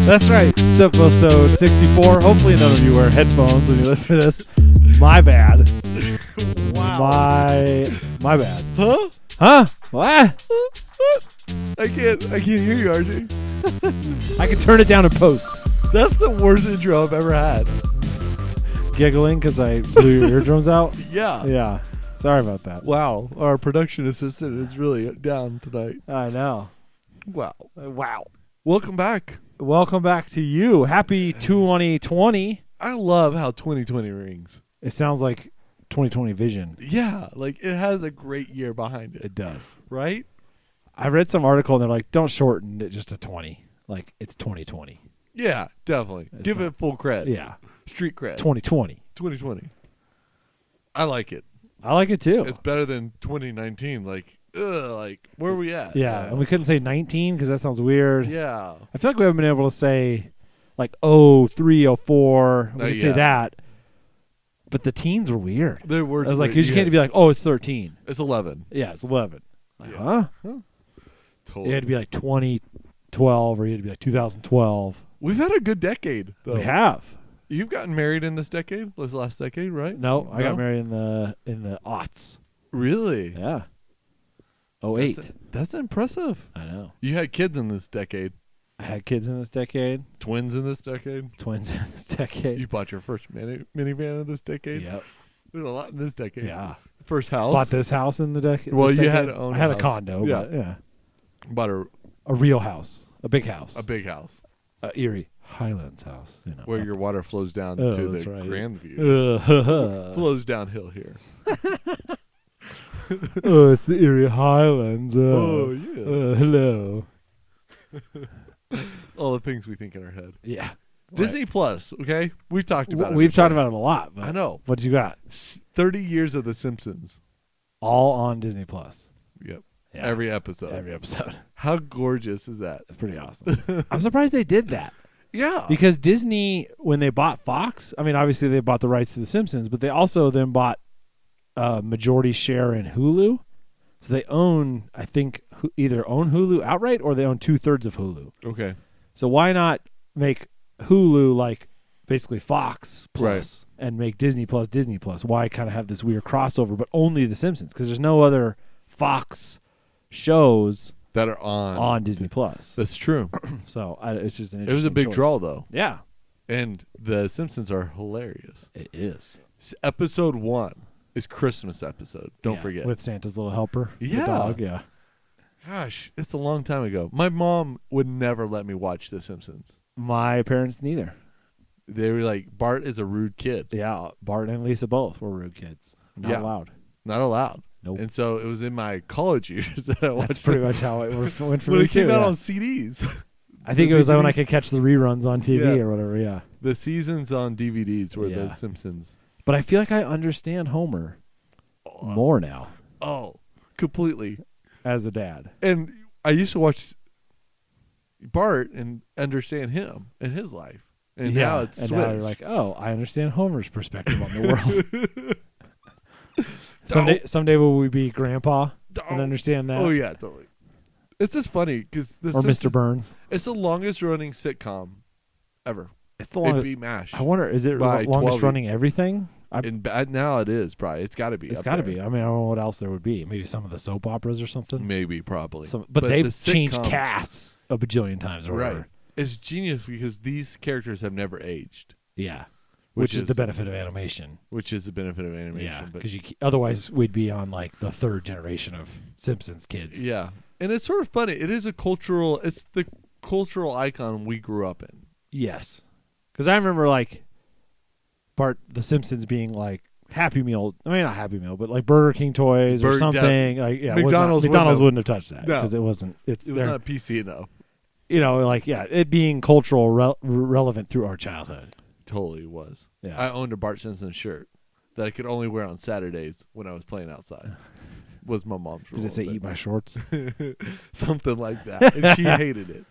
That's right. It's episode 64. Hopefully none of you wear headphones when you listen to this. My bad. Wow. My bad. Huh? What? I can't hear you, RJ. I can turn it down in post. That's the worst intro I've ever had. Giggling because I blew your eardrums out? Yeah. Yeah. Sorry about that. Wow. Our production assistant is really down tonight. I know. Wow. Wow. Welcome back. Welcome back to you. Happy 2020. I love how 2020 rings. It sounds like 2020 vision. Yeah. Like it has a great year behind it. It does. Right? I read some article and they're like, don't shorten it just to 20. Like it's 2020. Yeah, definitely. Give it full cred. Yeah. Street cred. It's 2020. 2020. I like it. I like it too. It's better than 2019. Like where are we at? Yeah, and we couldn't say 19 because that sounds weird. Yeah. I feel like we haven't been able to say like 03, 04. We could say that. But the teens were weird. Their words I was like, you just can't be like, oh, it's 13. It's 11. Yeah, it's 11. Like, Yeah. huh? Totally. You had to be like 2012 or you had to be like 2012. We've had a good decade, though. We have. You've gotten married in this last decade, right? No, I got married in the aughts. Really? Yeah. 08. That's impressive. I know. You had kids in this decade. I had kids in this decade. Twins in this decade. Twins in this decade. You bought your first minivan in this decade. Yep. There's a lot in this decade. Yeah. First house. Bought this house in the decade. Well, you had to own I had a a condo. Yeah. But yeah. Bought A real house. A big house. a big house Erie Highlands house. You know. where your water flows down Oh, to that's the right. Grand View. Flows downhill here. Oh, it's the Erie Highlands. Oh, yeah. Hello. All the things we think in our head. Yeah. Disney Plus, okay? We've talked about it. We've talked about it a lot. But I know. what you got? 30 years of The Simpsons. All on Disney Plus. Yep. Yeah. Every episode. Every episode. How gorgeous is that? It's pretty awesome. I'm surprised they did that. Yeah. Because Disney, when they bought Fox, I mean, obviously they bought the rights to The Simpsons, but they also then bought a majority share in Hulu. So they own, I think, either own Hulu outright or they own 2/3 of Hulu. Okay. So why not make Hulu like basically Fox Plus and make Disney Plus Disney Plus? Why kind of have this weird crossover, but only The Simpsons? Because there's no other Fox shows that are on Disney Plus. That's true. So it's just an interesting It was a big choice. draw, though. Yeah. And The Simpsons are hilarious. It is. Episode 1 is Christmas episode. Don't forget. With Santa's little helper. Yeah. The dog, yeah. Gosh, it's a long time ago. My mom would never let me watch The Simpsons. My parents neither. They were like, Bart is a rude kid. Yeah, Bart and Lisa both were rude kids. Not allowed. Not allowed. Nope. And so it was in my college years that I watched. That's pretty much how it went for when me it came too, out yeah. on CDs. I think it was like when I could catch the reruns on TV or whatever, yeah. The seasons on DVDs were The Simpsons. But I feel like I understand Homer more now. Oh, completely. As a dad. And I used to watch Bart and understand him and his life. And now it's switched. Now you're like, oh, I understand Homer's perspective on the world. Someday will we be Grandpa and understand that? Oh, yeah, totally. It's just funny because or Mr. Burns. It's the longest running sitcom ever. It's the longest. It'd be MASH. I wonder, is it the longest running everything? Now it is probably. It's got to be. It's got to be. I mean, I don't know what else there would be. Maybe some of the soap operas or something. Maybe, probably. But they've changed casts a bajillion times or whatever. Right. It's genius because these characters have never aged. Yeah. Which is the benefit of animation. Yeah, because otherwise we'd be on like the third generation of Simpsons kids. Yeah, and it's sort of funny. It's the cultural icon we grew up in. Yes, because I remember like Bart the Simpsons being like Happy Meal. I mean, not Happy Meal, but like Burger King toys or something. Like, yeah, McDonald's wouldn't have touched that because it wasn't. It was not PC enough. You know, like it being cultural relevant through our childhood. Totally was. Yeah. I owned a Bart Simpson shirt that I could only wear on Saturdays when I was playing outside. Was my mom's rule. Did it say "eat my shorts"? Something like that, and she hated it.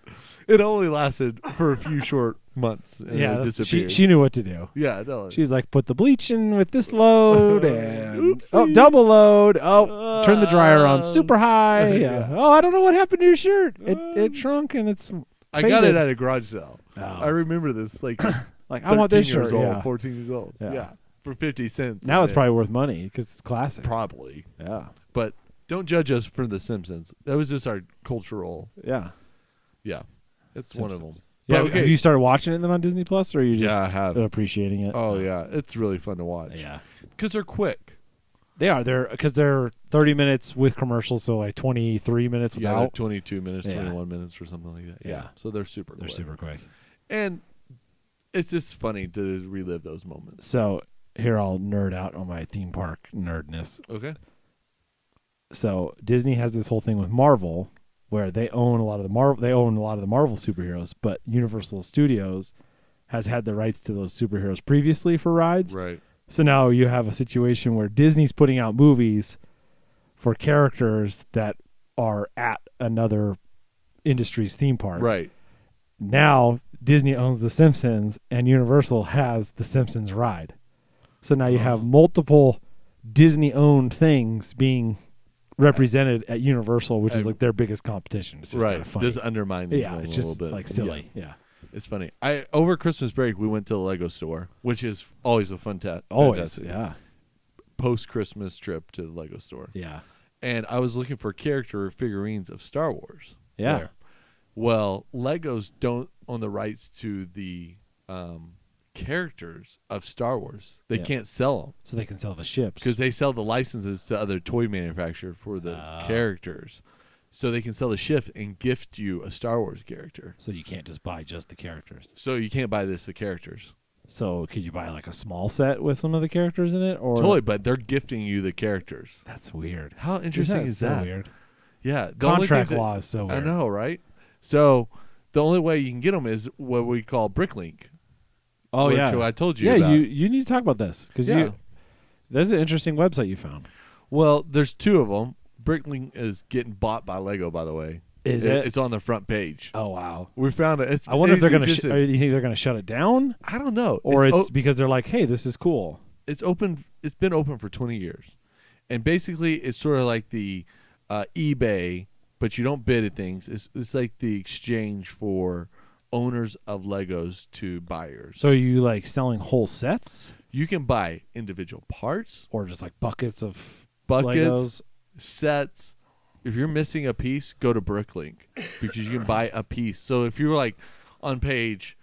It only lasted for a few short months. And Yeah, it disappeared. she knew what to do. Yeah, no. She's like, put the bleach in with this load and Oopsie. double load. Oh, turn the dryer on super high. Yeah. Oh, I don't know what happened to your shirt. It shrunk and it's I got faded. it at a garage sale. Oh. I remember this, like, Like, I want this 13 years shirt. old, Yeah. 14 years old. Yeah. Yeah. For 50 cents. Now it's probably worth money because it's classic. Probably. Yeah. But don't judge us for The Simpsons. That was just our cultural. Yeah. Yeah. It's one of them. Simpsons. Yeah. But, okay. Have you started watching it then on Disney Plus, or are you just I have. appreciating it? Oh, yeah. It's really fun to watch. Yeah. Because they're quick. They are. They're 30 minutes with commercials, so like 23 minutes Yeah, they're without. 22 minutes, Yeah. 21 minutes or something like that. Yeah. So they're super They're quick. super quick. And it's just funny to relive those moments. So here I'll nerd out on my theme park nerdness. Okay. So Disney has this whole thing with Marvel, where they own a lot of the Marvel superheroes, but Universal Studios has had the rights to those superheroes previously for rides. Right. So now you have a situation where Disney's putting out movies for characters that are at another industry's theme park. Right. Now Disney owns The Simpsons and Universal has The Simpsons ride. So now you have multiple Disney-owned things being represented at Universal, which is like their biggest competition. It's just Right. kind of funny. Just undermining Yeah, them it's a just little bit. like silly. Yeah. It's funny. Over Christmas break, we went to the Lego store, which is always a Always. fantastic Yeah. post-Christmas trip to the Lego store. Yeah. And I was looking for character figurines of Star Wars. Yeah. there. Well, Legos don't own the rights to the characters of Star Wars. They can't sell them. So they can sell the ships. Because they sell the licenses to other toy manufacturers for the characters. So they can sell the ship and gift you a Star Wars character. So you can't just buy just the characters. So you can't buy the characters. So could you buy like a small set with some of the characters in it? Or Totally, but they're gifting you the characters. That's weird. How interesting is so that? Weird. Yeah. The only Contract thing that- law is so weird. I know, right? So the only way you can get them is what we call Bricklink. Oh, which yeah. I told you Yeah, about. you need to talk about this because Yeah. that's an interesting website you found. Well, there's two of them. Bricklink is getting bought by Lego, by the way. Is it? It's on the front page. Oh, wow. We found it. I wonder if they're going to. just Do you think they're going to shut it down, I don't know. or it's because they're like, "Hey, this is cool." It's open. It's been open for 20 years, and basically, it's sort of like the eBay, but you don't bid at things. It's like the exchange for owners of Legos to buyers. So you like selling whole sets, You can buy individual parts, or just like buckets of buckets, Legos? sets. If you're missing a piece, go to Bricklink because you can buy a piece. So if you're like on page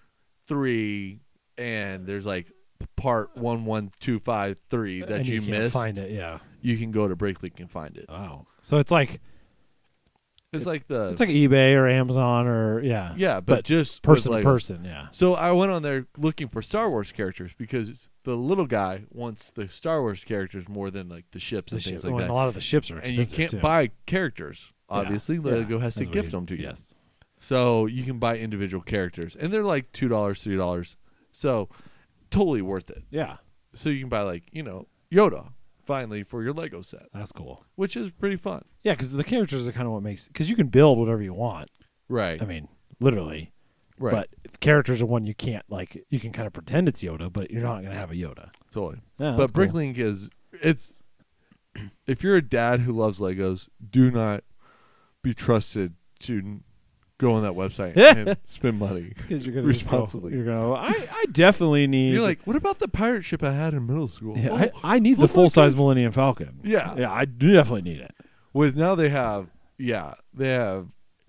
3 and there's like part 11253 that and you can't missed, find it. Yeah. you can go to Bricklink and find it. Wow. So it's like Like eBay or Amazon or yeah, but just person with to Legos. person. Yeah. So I went on there looking for Star Wars characters because the little guy wants the Star Wars characters more than like the ships and things like And that. a lot of the ships are And expensive you can't too. buy characters. Obviously, Yeah. Lego has to That's what gift them to you. Yes. So you can buy individual characters, and they're like $2, $3. So totally worth it. Yeah. So you can buy like Yoda finally for your Lego set, That's cool. which is pretty fun. Yeah, because the characters are kind of what makes because you can build whatever you want. Right. I mean, literally. Right. But characters are one you can't like. You can kind of pretend it's Yoda, but you're not going to have a Yoda. Totally. Yeah, But that's cool. Bricklink it's if you're a dad who loves Legos, do not be trusted to go on that website and spend money 'Cause you're gonna responsibly. You're going. I definitely need. You're like, what about the pirate ship I had in middle school? Yeah, Oh, I need oh the my full size gosh. Millennium Falcon. Yeah. Yeah, I do definitely need it. With now they have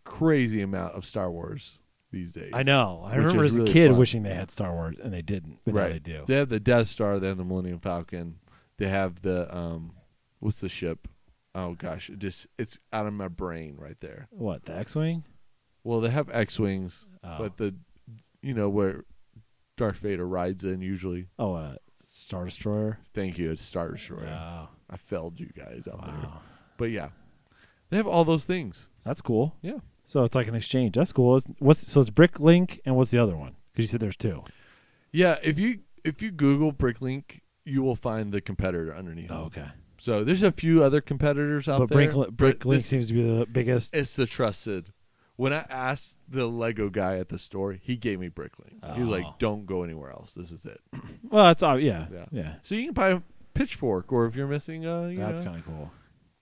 crazy amount of Star Wars these days. I know. I Which remember is as a really kid fun. wishing they had Star Wars, and they didn't. But now they do. They have the Death Star, they have the Millennium Falcon, they have the what's the ship? Oh gosh, it's out of my brain right there. What, the X-wing? Well, they have X-wings, Oh. but the where Darth Vader rides in usually. Oh, Star Destroyer. Thank you, it's Star Destroyer. Wow. I failed you guys out there. Wow. But yeah, they have all those things. That's cool. Yeah. So it's like an exchange. That's cool. So it's Bricklink, and what's the other one? Because you said there's two. Yeah, if you Google Bricklink, you will find the competitor underneath. Oh, them. okay. So there's a few other competitors out But there. Bricklink this- seems to be the biggest. It's the trusted When I asked the Lego guy at the store, he gave me Bricklink. He was like, Oh. "Don't go anywhere else. This is it." Well, that's yeah. So you can buy a pitchfork, or if you're missing, That's kind of cool.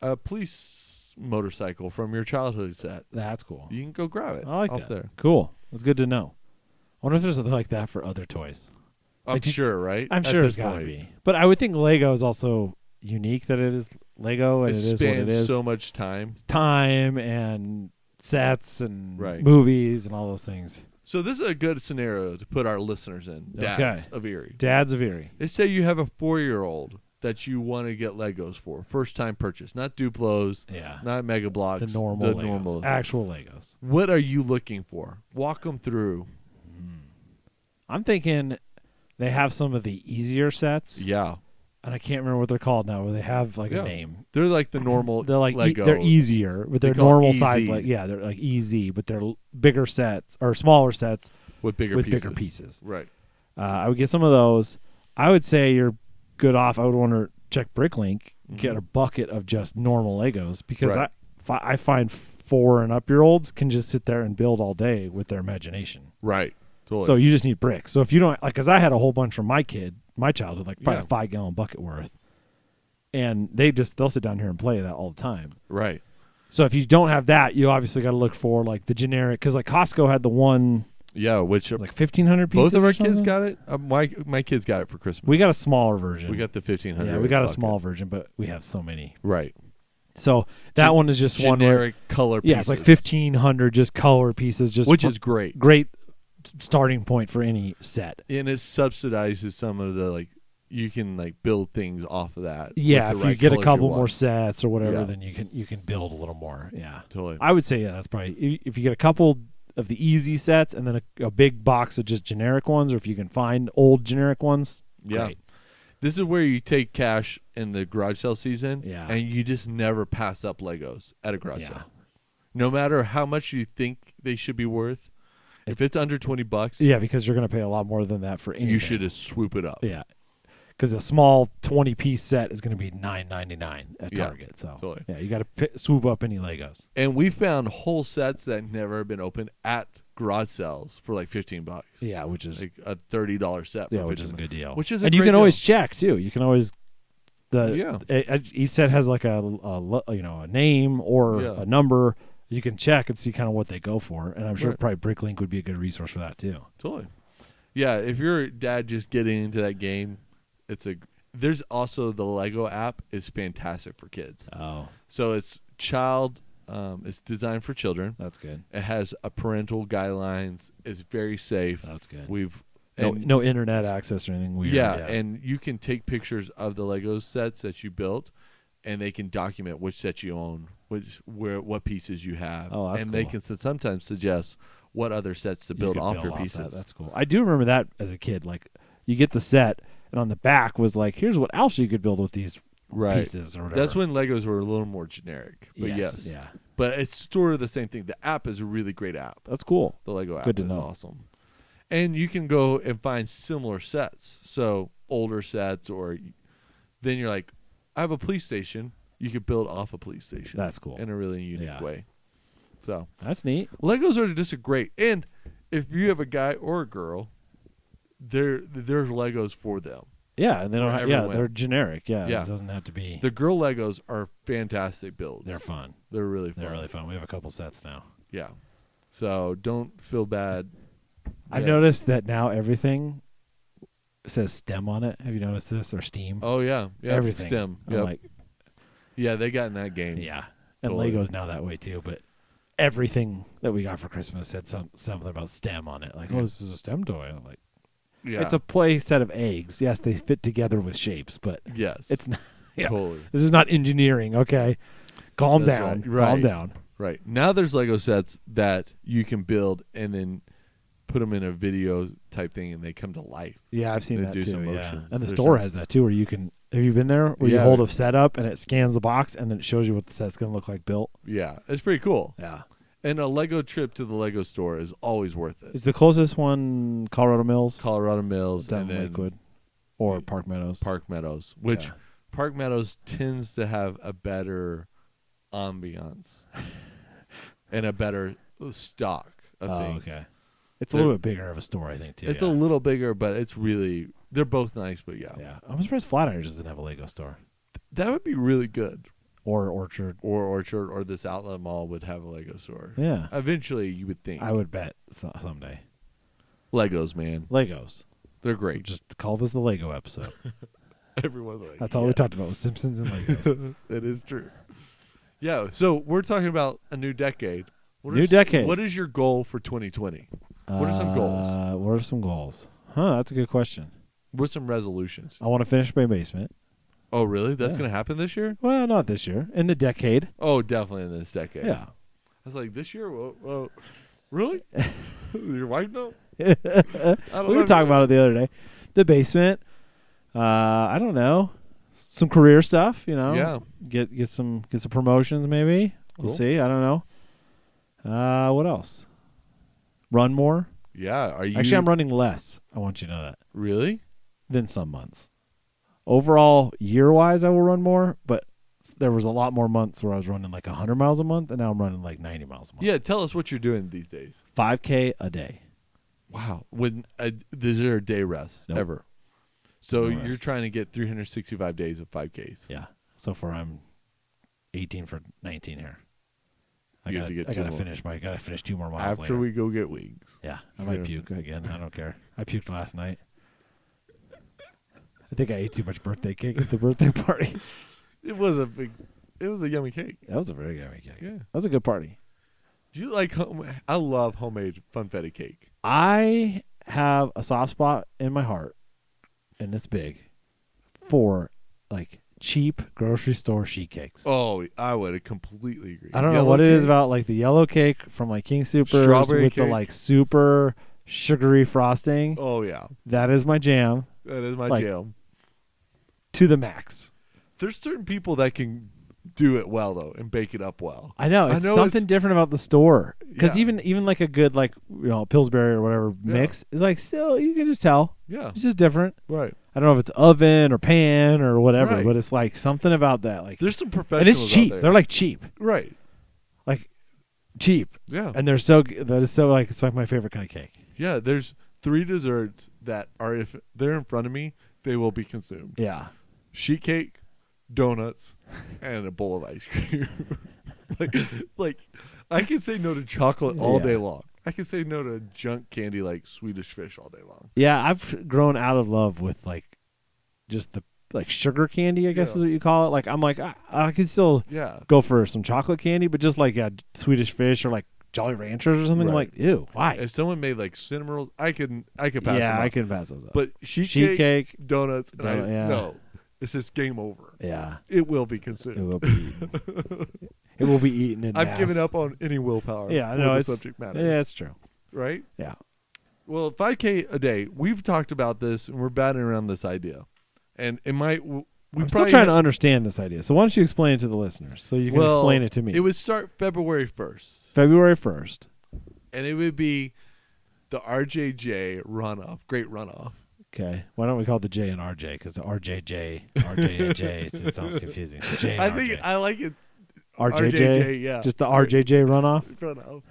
a police motorcycle from your childhood set, That's cool. you can go grab it. I like off that. there. Cool. That's good to know. I wonder if there's something like that for other toys. I'm Like, sure, right? I'm At sure this there's got to point. be. But I would think Lego is also unique that it is Lego and It it is what it spans is. so much time. Time and sets and Right. movies and all those things. So this is a good scenario to put our listeners in. Dads of Erie. Dads of Erie. Let's say you have a 4-year-old that you want to get Legos for. First time purchase. Not Duplos. Yeah. Not Mega Blocks. The normal Legos. normal. Actual Legos. What are you looking for? Walk them through. I'm thinking they have some of the easier sets. Yeah. And I can't remember what they're called now, where they have like Yeah. a name. They're like the normal They're like Lego. they're easier, but they're They call it normal size. easy. Like they're like easy, but they're bigger sets or smaller sets with bigger with pieces. bigger pieces. Right. I would get some of those. I would say you're good off. I would want to check Bricklink, get a bucket of just normal Legos because Right. I find 4 and up year olds can just sit there and build all day with their imagination. Right. Totally. So you just need bricks. So if you don't like, because I had a whole bunch from my childhood, like probably Yeah. a 5-gallon bucket worth, and they'll sit down here and play that all the time. Right. So if you don't have that, you obviously got to look for like the generic, because like Costco had the one Yeah, which like 1,500 pieces. both of or our kids something? got it. My kids got it for Christmas. We got a smaller version. We got the 1,500. Yeah, we got a bucket. small version, but we have so many. Right. So that one is just one where, generic color pieces. yeah, it's like 1,500 just color pieces, just which is great. great starting point for any set. And it subsidizes some of the like you can like build things off of that. Yeah, with if the you right get a colors couple want. more sets or whatever, Yeah. then you can build a little more. Yeah, Totally. I would say that's probably if you get a couple of the easy sets and then a big box of just generic ones, or if you can find old generic ones. Yeah. Great. This is where you take cash in the garage sale season, Yeah. and you just never pass up Legos at a garage Yeah. sale. No matter how much you think they should be worth, if it's under $20, Yeah, because you're going to pay a lot more than that for anything. you should just swoop it up. Yeah, because a small 20-piece set is going to be $9.99 at Yeah, Target. So totally. yeah, you got to swoop up any Legos. And we found whole sets that never have been opened at garage sales for like $15. Yeah, which is Like a $30 set. For which is a $15. good deal. Which is a and you great can always deal. check too. You can always each set has like a name or Yeah. a number. You can check and see kind of what they go for, and I'm sure Right. probably Bricklink would be a good resource for that too. Totally. Yeah, if your dad just getting into that game, there's also the Lego app is fantastic for kids. Oh, So it's it's designed for children. that's good. It has a parental guidelines. It's very safe. That's good. No, No internet access or anything weird. yeah, and you can take pictures of the Lego sets that you built, and they can document which sets you own, what pieces you have, Oh, that's and they cool. can sometimes suggest what other sets to You build could off build your off pieces. that. That's cool. I do remember that as a kid. Like you get the set, and on the back was like, here's what else you could build with these Right. pieces or whatever. That's when Legos were a little more generic. But yes. yeah, But it's sort of the same thing. The app is a really great app. that's cool. The Lego app Good to is know. awesome. And you can go and find similar sets. So older sets, or then you're like, I have a police station. You could build off a police station. That's cool. In a really unique Yeah. way. So That's neat. Legos are just a great. And if you have a guy or a girl, there's Legos for them. Yeah, and they don't. For Yeah, everyone. they're generic. Yeah, Yeah. it doesn't have to be. The girl Legos are fantastic builds. They're fun. They're really fun. They're really fun. We have a couple sets now. Yeah. So don't feel bad. I've Yeah. noticed that now everything says STEM on it. Have you noticed this or STEAM? Oh yeah, yeah. Everything. STEM. I'm Yep. like, Yeah, they got in that game. yeah. And Totally. Lego's now that way too. But everything that we got for Christmas said something about STEM on it. Like, oh, this is a STEM toy. I'm like, Yeah. it's a play set of eggs. Yes, they fit together with shapes, but yes. it's not. Yeah. Totally. This is not engineering. Okay, calm That's down. right. Calm Right. down. Right. Now there's Lego sets that you can build and then put them in a video type thing and they come to life. Yeah, I've seen They that do too. some Yeah, motions. and the There's store some- has that too, where you can. Have you been there? Where you Yeah. hold a setup and it scans the box and then it shows you what the set's going to look like built. Yeah. It's pretty cool. Yeah. And a Lego trip to the Lego store is always worth it. Is the closest one Colorado Mills, Colorado Mills down and in then Lakewood, or Park Meadows? Park Meadows, which Okay. Park Meadows tends to have a better ambiance and a better stock of things. Okay. It's a little bit bigger of a store, I think, too. It's a little bigger, but it's really they're both nice. But yeah, I'm surprised Flatirons doesn't have a Lego store. that would be really good. Or Orchard. Or this outlet mall would have a Lego store. Yeah. Eventually, you would think. I would bet someday. Legos, man. Legos. They're great. Just call this the Lego episode. Everyone's like, That's all we talked about was Simpsons and Legos. It is true. Yeah, so we're talking about a new decade. Decade. What is your goal for 2020? What are some goals? What are some goals? That's a good question. What are some resolutions? I want to finish my basement. Oh, really? That's going to happen this year? Well, not this year. In the decade. Oh, definitely in this decade. Yeah. I was like, this year? Whoa. Really? Your wife know? We were talking about it the other day. The basement. I don't know. Some career stuff, Yeah. Get some promotions maybe. Cool. We'll see. I don't know. What else? Run more. Yeah. Actually, I'm running less. I want you to know that. Really? Than some months. Overall, year-wise, I will run more, but there was a lot more months where I was running like 100 miles a month, and now I'm running like 90 miles a month. Yeah, tell us what you're doing these days. 5K a day. Wow. Is there a day rest ever? So you're trying to get 365 days of 5Ks. Yeah. So far, I'm 18 for 19 here. I gotta finish 2 more miles after later. we go get wings. Yeah, I might puke again. I don't care. I puked last night. I think I ate too much birthday cake at the birthday party. It was a yummy cake. That was a very yummy cake. Yeah. That was a good party. Do you like I love homemade funfetti cake. I have a soft spot in my heart, and it's big, for like cheap grocery store sheet cakes. Oh, I would completely agree. I don't know what it is about like the yellow cake from like King Soopers Strawberry with cake. the like super sugary frosting. Oh yeah. That is my jam. That is my Like, jam. To the max. There's certain people that can do it well though and bake it up well. I know something different about the store because Yeah. even like a good like Pillsbury or whatever mix is like still you can just tell it's just different. Right. I don't know if it's oven or pan or whatever, Right. but it's like something about that. Like There's some professionals. and it's cheap. out there. They're like cheap, right. like cheap, Yeah. and they're so that is so like it's like my favorite kind of cake. Yeah. There's 3 desserts that are if they're in front of me, they will be consumed. Yeah, Sheet cake, donuts, and a bowl of ice cream. like I can say no to chocolate all day long. I can say no to junk candy like Swedish Fish all day long. yeah. I've grown out of love with like just the like sugar candy, I guess is what you call it. Like I'm like I can still go for some chocolate candy, but just like Swedish Fish or like Jolly Ranchers or something. Right. I'm like, ew, why? If someone made like cinnamon rolls, I could pass them Yeah, up. I can pass those up. But sheet cake, donuts, and yeah. It's just game over. Yeah, It will be consumed. it will be eaten. It will be eaten in I've mass. given up on any willpower. Yeah, I for know the it's subject matter. Yeah, it's true. Right? Yeah. Well, 5K a day. We've talked about this, and we're batting around this idea. And it might. I'm still trying to understand this idea. So why don't you explain it to the listeners so you can explain it to me? It would start February 1st. February 1st. And it would be the RJJ runoff. Great runoff. Okay. Why don't we call it the Jay and R.J. because RJJ, RJJ, it sounds confusing. So Jay and I think R.J. I like it. RJJ? Yeah. Just the RJJ runoff? Runoff.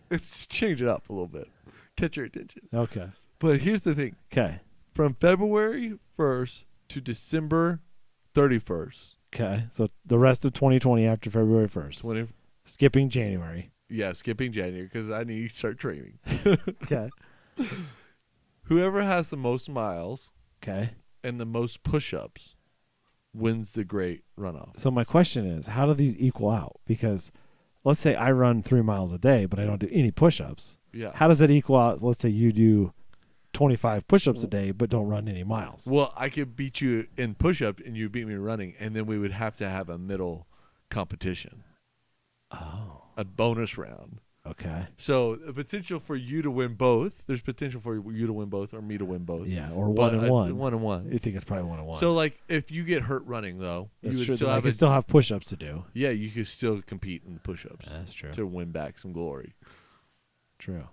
Let's change it up a little bit. Catch your attention. Okay. But here's the thing. Okay. From February 1st to December 31st. Okay. So the rest of 2020 after February 1st. Skipping January. Yeah, skipping January because I need to start training. Okay. Whoever has the most miles Okay. and the most push-ups wins the great runoff. So my question is, how do these equal out? Because let's say I run 3 miles a day, but I don't do any push-ups. Yeah. How does it equal out? Let's say you do 25 push-ups a day, but don't run any miles. Well, I could beat you in push-up and you beat me running, and then we would have to have a middle competition. Oh. A bonus round. Okay. So the potential for you to win both, there's potential for you to win both or me to win both. Yeah, or But 1-1. 1-1. You think it's probably 1-1. So, like, if you get hurt running, though, that's you would true. still I have can still have push-ups to do. Yeah, you could still compete in the push-ups. That's true. To win back some glory. True.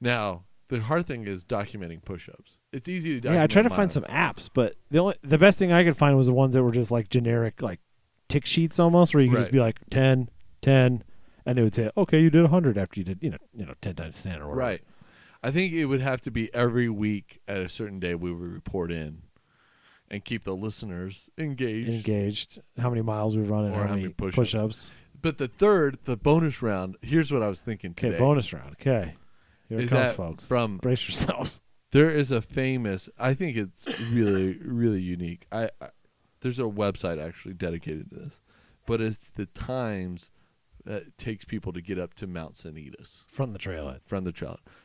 Now, the hard thing is documenting push-ups. It's easy to document. Yeah, I tried to find miles. some apps, but the best thing I could find was the ones that were just like generic, like tick sheets almost, where you could just Right. be like 10, 10, and they would say, okay, you did 100 after you did 10 times 10 or whatever. Right. I think it would have to be every week at a certain day we would report in and keep the listeners engaged. How many miles we've run and Or how many push-ups. push-ups. But the bonus round, here's what I was thinking today. Okay, bonus round. Okay. Here it Is comes, that folks. brace yourselves. There is a famous, I think it's really, really unique. There's a website actually dedicated to this, but it's the times that it takes people to get up to Mount Sanitas. From the trailhead.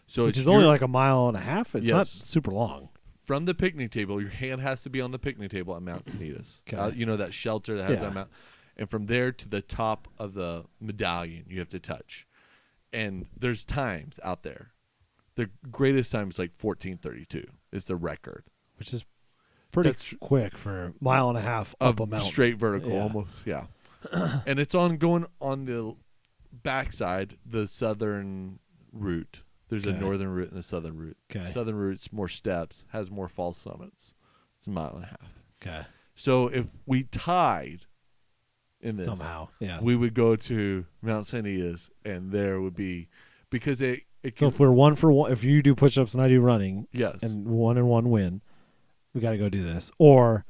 So Which is only like a mile and a half. It's not super long. From the picnic table, your hand has to be on the picnic table at Mount Sanitas. Okay. That shelter that has that mount. And from there to the top of the medallion, you have to touch. And there's times out there. The greatest time is like 14:32 is the record. Which is pretty quick for a mile and a half up a mountain. Straight vertical, almost, yeah. And it's going on the backside, the southern route. There's a northern route and a southern route. Okay. Southern route's more steps, has more false summits. It's a mile and a half. Okay. So if we tied in this, somehow, we would go to Mount Sanitas, and there would be, because it so if we're 1 for 1, if you do push-ups and I do running, yes, and 1 and 1 win, we got to go do this, or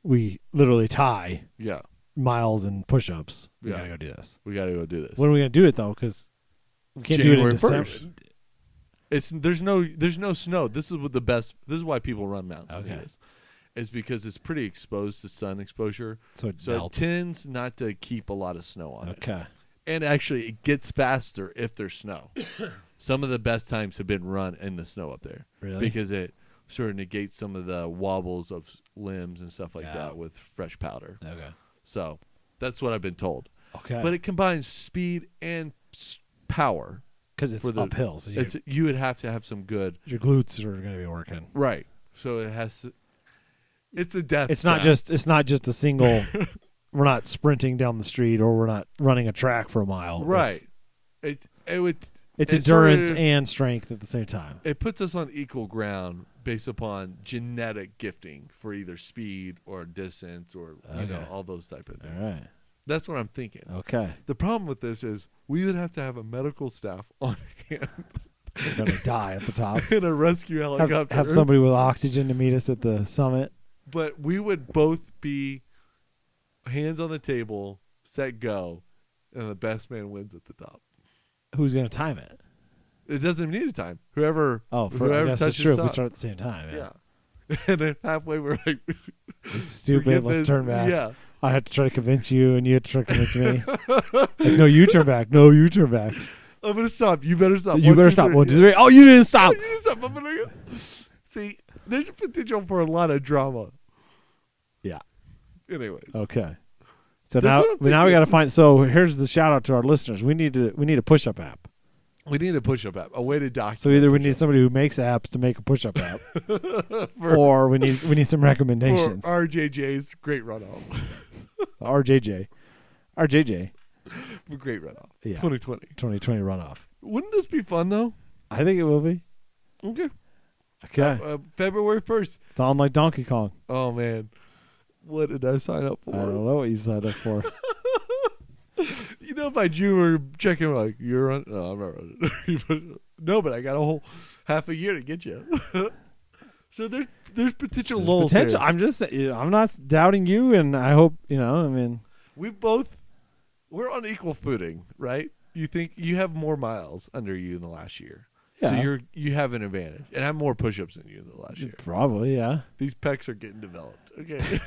we literally tie. Yeah. Miles and push-ups. We got to go do this. We got to go do this. When are we going to do it though? Because we can't do it in December. 1st. There's no snow. This is why people run Mount Sanitas. Is because it's pretty exposed to sun exposure. So it tends not to keep a lot of snow on it. Okay. And actually, it gets faster if there's snow. Some of the best times have been run in the snow up there. Really? Because it sort of negates some of the wobbles of limbs and stuff like that with fresh powder. Okay. So that's what I've been told. Okay. But it combines speed and power. Because it's uphill. So you would have to have some good. Your glutes are going to be working. Right. So it has to. It's a death. It's not just a single. We're not sprinting down the street, or we're not running a track for a mile. Right. It's sort endurance of, and strength at the same time. It puts us on equal ground based upon genetic gifting for either speed or distance or all those type of things. All right. That's what I'm thinking. Okay. The problem with this is we would have to have a medical staff on hand. They're going to die at the top. In a rescue helicopter. Have somebody with oxygen to meet us at the summit. But we would both be hands on the table, set, go, and the best man wins at the top. Who's going to time it? It doesn't need a time. Whoever I guess that's true if we start at the same time. Yeah. And then halfway we're like, this is stupid. Let's turn back. Yeah. I had to try to convince you, and you had to try to convince me. Like, no, you turn back. No, you turn back. I'm going to stop. You better stop. You better stop. 1, 2, 3. Oh, you didn't stop. You didn't stop. I'm gonna... See, there's potential for a lot of drama. Yeah. Anyways. Okay. So now we got to find. So here's the shout out to our listeners. We need a push-up app. We need a push-up app, a way to document. So either we need somebody who makes apps to make a push-up app, or we need some recommendations. For RJJ's great runoff. RJJ. Great runoff. Yeah. 2020 runoff. Wouldn't this be fun though? I think it will be. Okay. February 1st. It's on like Donkey Kong. Oh man, what did I sign up for? I don't know what you signed up for. By June we're checking like you're on. No, I'm not running. No, but I got a whole half a year to get you. So there's potential lulls. Potential. I'm not doubting you, and I hope I mean, we're on equal footing, right? You think you have more miles under you in the last year. Yeah. So you have an advantage. And I have more push-ups than you in the last year. Probably, yeah. These pecs are getting developed. Okay.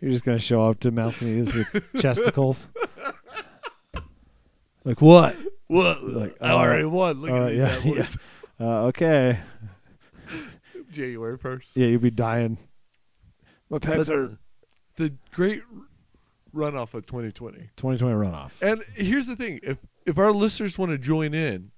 You're just going to show up to Mount Sanitas with chesticles. Like, what? What? Like, I already won. Look at that. Yeah. Okay. January 1st. Yeah, you'll be dying. My pecs are... The great runoff of 2020. 2020 runoff. And here's the thing. If our listeners want to join in,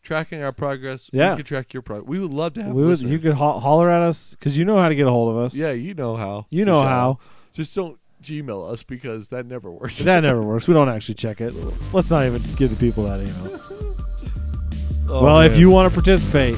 tracking our progress, we can track your progress. We would love to have listeners. You could holler at us, because you know how to get a hold of us. Yeah, you know how. You know how. Just don't Gmail us, because that never works. That never works. We don't actually check it. Let's not even give the people that email. If you want to participate,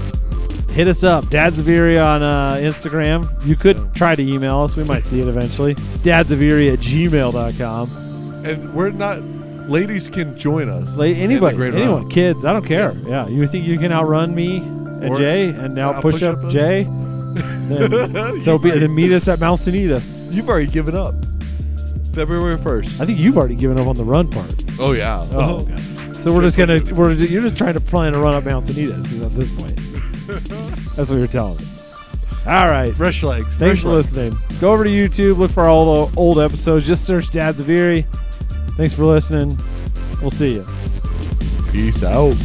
hit us up. Dads of Erie on Instagram. You could try to email us. We might see it eventually. dadsoferie@gmail.com. And we're not ladies can join us. Anybody, Great anyone, Run. kids, I don't care. Yeah, you think you can outrun me and Or Jay and now push up us? Jay? Then, so be it. Then meet us at Mount Sanitas. You've already given up. February 1st. I think you've already given up on the run part. Oh yeah. Oh, okay. So you're just trying to plan to run up Mount Sanitas at this point. That's what you're telling me. All right. Fresh legs. Thanks for listening. Go over to YouTube, look for all the old episodes. Just search Dads of Erie. Thanks for listening. We'll see you. Peace out.